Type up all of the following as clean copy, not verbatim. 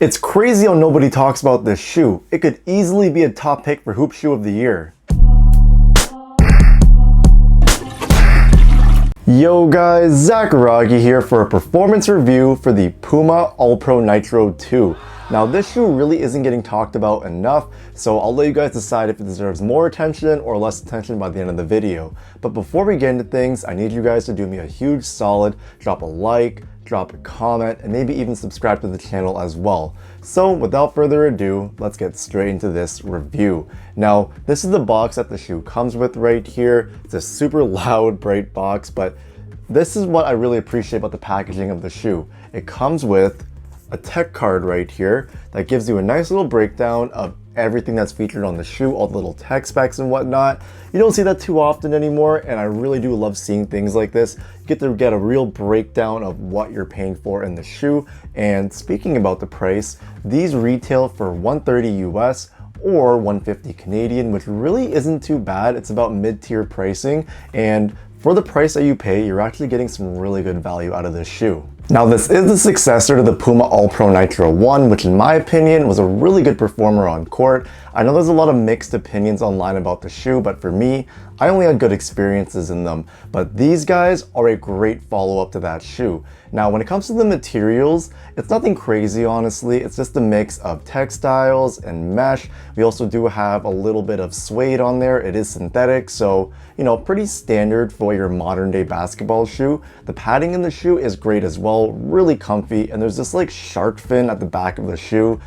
It's crazy how nobody talks about this shoe. It could easily be a top pick for Hoop Shoe of the Year. Yo guys, Zakaragi here for a performance review for the Puma All Pro Nitro 2. Now this shoe really isn't getting talked about enough, so I'll let you guys decide if it deserves more attention or less attention by the end of the video. But before we get into things, I need you guys to do me a huge solid, drop a like, drop a comment, and maybe even subscribe to the channel as well. So without further ado, let's get straight into this review. Now, this is the box that the shoe comes with right here. It's a super loud, bright box, but this is what I really appreciate about the packaging of the shoe. It comes with a tech card right here that gives you a nice little breakdown of everything that's featured on the shoe, all the little tech specs and whatnot. You don't see that too often anymore, and I really do love seeing things like this. You get to get a real breakdown of what you're paying for in the shoe. And speaking about the price, these retail for $130 US or $150 Canadian, which really isn't too bad. It's about mid-tier pricing, and for the price that you pay, you're actually getting some really good value out of this shoe. Now this is the successor to the Puma All Pro Nitro 1, which in my opinion was a really good performer on court. I know there's a lot of mixed opinions online about the shoe, but for me, I only had good experiences in them. But these guys are a great follow-up to that shoe. Now when it comes to the materials, it's nothing crazy honestly. It's just a mix of textiles and mesh. We also do have a little bit of suede on there. It is synthetic, so you know, pretty standard for your modern day basketball shoe. The padding in the shoe is great as well, really comfy, and there's this like shark fin at the back of the shoe.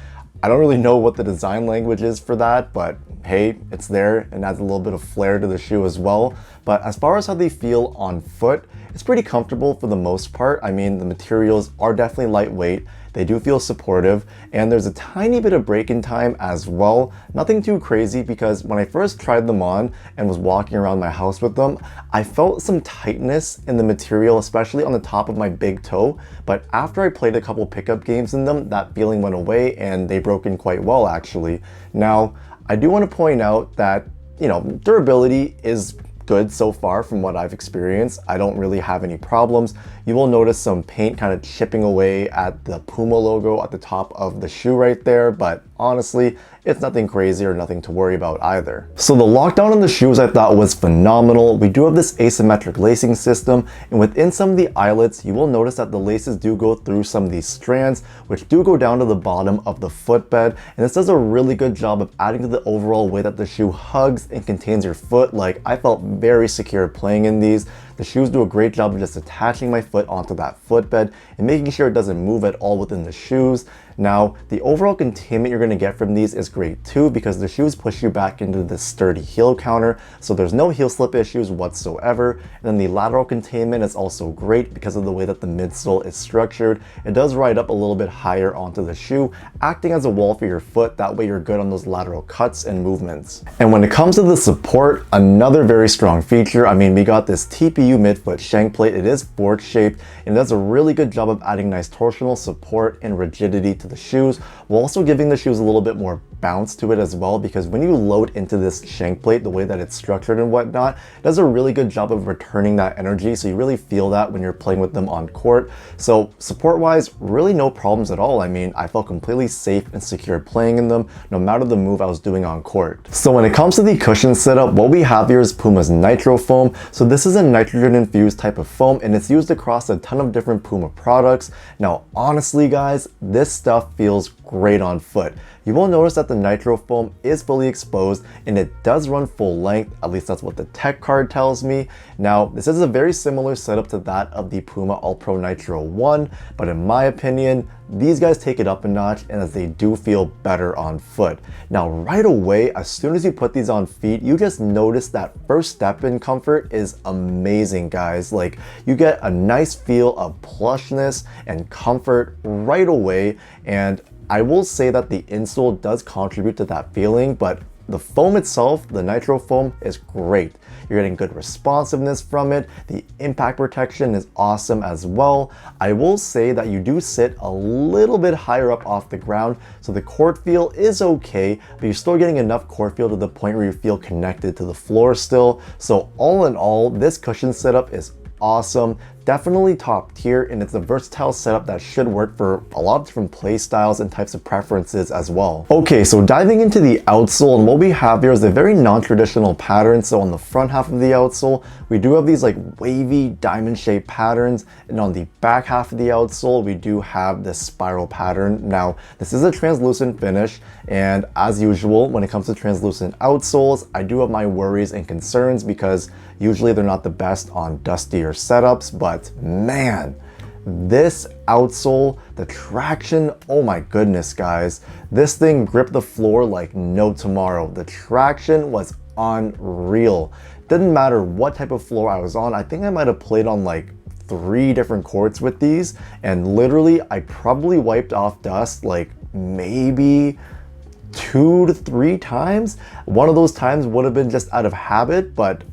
I don't really know what the design language is for that, but hey, it's there and adds a little bit of flair to the shoe as well. But as far as how they feel on foot, it's pretty comfortable for the most part. I mean, the materials are definitely lightweight. They do feel supportive, and there's a tiny bit of break-in time as well. Nothing too crazy, because when I first tried them on and was walking around my house with them, I felt some tightness in the material, especially on the top of my big toe. But after I played a couple pickup games in them, that feeling went away and they broke in quite well actually. Now, I do want to point out that, you know, durability is good so far from what I've experienced. I don't really have any problems. You will notice some paint kind of chipping away at the Puma logo at the top of the shoe right there, but honestly, it's nothing crazy or nothing to worry about either. So the lockdown on the shoes I thought was phenomenal. We do have this asymmetric lacing system, and within some of the eyelets, you will notice that the laces do go through some of these strands, which do go down to the bottom of the footbed, and this does a really good job of adding to the overall way that the shoe hugs and contains your foot. Like, I felt very secure playing in these. The shoes do a great job of just attaching my foot onto that footbed and making sure it doesn't move at all within the shoes. Now, the overall containment you're going to get from these is great too, because the shoes push you back into this sturdy heel counter, so there's no heel slip issues whatsoever. And then the lateral containment is also great because of the way that the midsole is structured. It does ride up a little bit higher onto the shoe, acting as a wall for your foot. That way you're good on those lateral cuts and movements. And when it comes to the support, another very strong feature. I mean, we got this TPU midfoot shank plate. It is fork shaped and it does a really good job of adding nice torsional support and rigidity to the shoes, while also giving the shoes a little bit more bounce to it as well, because when you load into this shank plate, the way that it's structured and whatnot, it does a really good job of returning that energy, so you really feel that when you're playing with them on court. So support wise, really no problems at all. I mean, I felt completely safe and secure playing in them no matter the move I was doing on court. So when it comes to the cushion setup, what we have here is Puma's Nitro foam. So this is a nitrogen infused type of foam, and it's used across a ton of different Puma products. Now honestly guys, this stuff feels great on foot. You will notice that the Nitro foam is fully exposed and it does run full length, at least that's what the tech card tells me. Now, this is a very similar setup to that of the Puma All Pro Nitro 1, but in my opinion, these guys take it up a notch, and as they do feel better on foot. Now, right away, as soon as you put these on feet, you just notice that first step in comfort is amazing, guys. Like, you get a nice feel of plushness and comfort right away, and I will say that the insole does contribute to that feeling, but the foam itself, the Nitro foam, is great. You're getting good responsiveness from it. The impact protection is awesome as well. I will say that you do sit a little bit higher up off the ground, so the court feel is okay, but you're still getting enough court feel to the point where you feel connected to the floor still. So all in all, this cushion setup is awesome. definitely top tier, and it's a versatile setup that should work for a lot of different play styles and types of preferences as well. Okay, so diving into the outsole, and what we have here is a very non-traditional pattern. So on the front half of the outsole, we do have these like wavy diamond shaped patterns, and on the back half of the outsole, we do have this spiral pattern. Now, this is a translucent finish, and as usual, when it comes to translucent outsoles, I do have my worries and concerns because usually they're not the best on dustier setups, but man, this outsole, the traction, oh my goodness guys, this thing gripped the floor like no tomorrow. The traction was unreal. Didn't matter what type of floor I was on. I think I might have played on like 3 different courts with these, and literally I probably wiped off dust like maybe 2 to 3 times. One of those times would have been just out of habit, but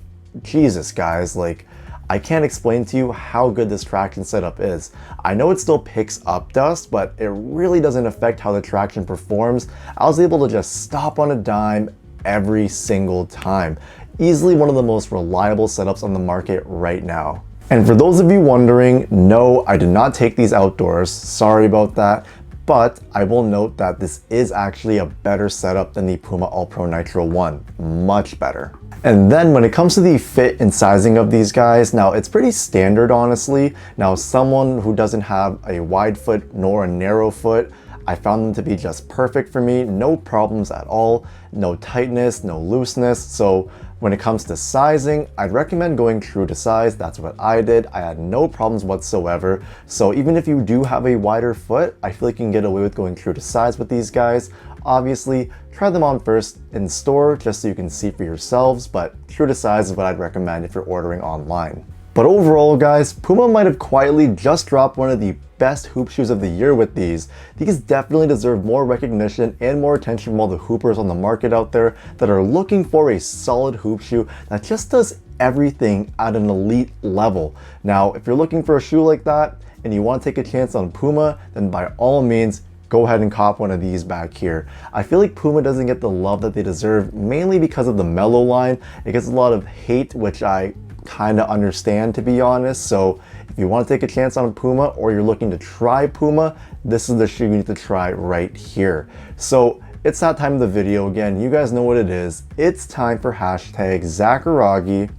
Jesus guys, like I can't explain to you how good this traction setup is. I know it still picks up dust, but it really doesn't affect how the traction performs. I was able to just stop on a dime every single time. Easily one of the most reliable setups on the market right now. And for those of you wondering, no, I did not take these outdoors. Sorry about that. But I will note that this is actually a better setup than the Puma All Pro Nitro 1. Much better. And then when it comes to the fit and sizing of these guys, now it's pretty standard honestly. Now someone who doesn't have a wide foot nor a narrow foot, I found them to be just perfect for me. No problems at all, no tightness, no looseness. So when it comes to sizing, I'd recommend going true to size. That's what I did. I had no problems whatsoever. So even if you do have a wider foot, I feel like you can get away with going true to size with these guys. Obviously, try them on first in store just so you can see for yourselves, but true to size is what I'd recommend if you're ordering online. But overall guys, Puma might have quietly just dropped one of the best hoop shoes of the year with these. These definitely deserve more recognition and more attention from all the hoopers on the market out there that are looking for a solid hoop shoe that just does everything at an elite level. Now, if you're looking for a shoe like that and you want to take a chance on Puma, then by all means, go ahead and cop one of these back here. I feel like Puma doesn't get the love that they deserve, mainly because of the Mellow line. It gets a lot of hate, which I kind of understand, to be honest. So if you want to take a chance on Puma or you're looking to try Puma, this is the shoe you need to try right here. So it's that time of the video again. You guys know what it is. It's time for hashtag Zacharagi,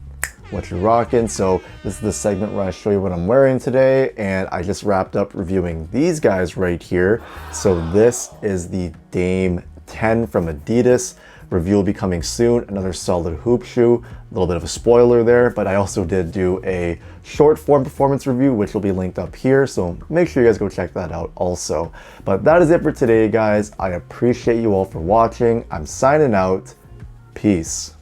what you're rocking. So this is the segment where I show you what I'm wearing today, and I just wrapped up reviewing these guys right here. So this is the Dame 10 from Adidas. Review will be coming soon. Another solid hoop shoe. A little bit of a spoiler there, but I also did do a short form performance review, which will be linked up here. So make sure you guys go check that out also. But that is it for today, guys. I appreciate you all for watching. I'm signing out. Peace.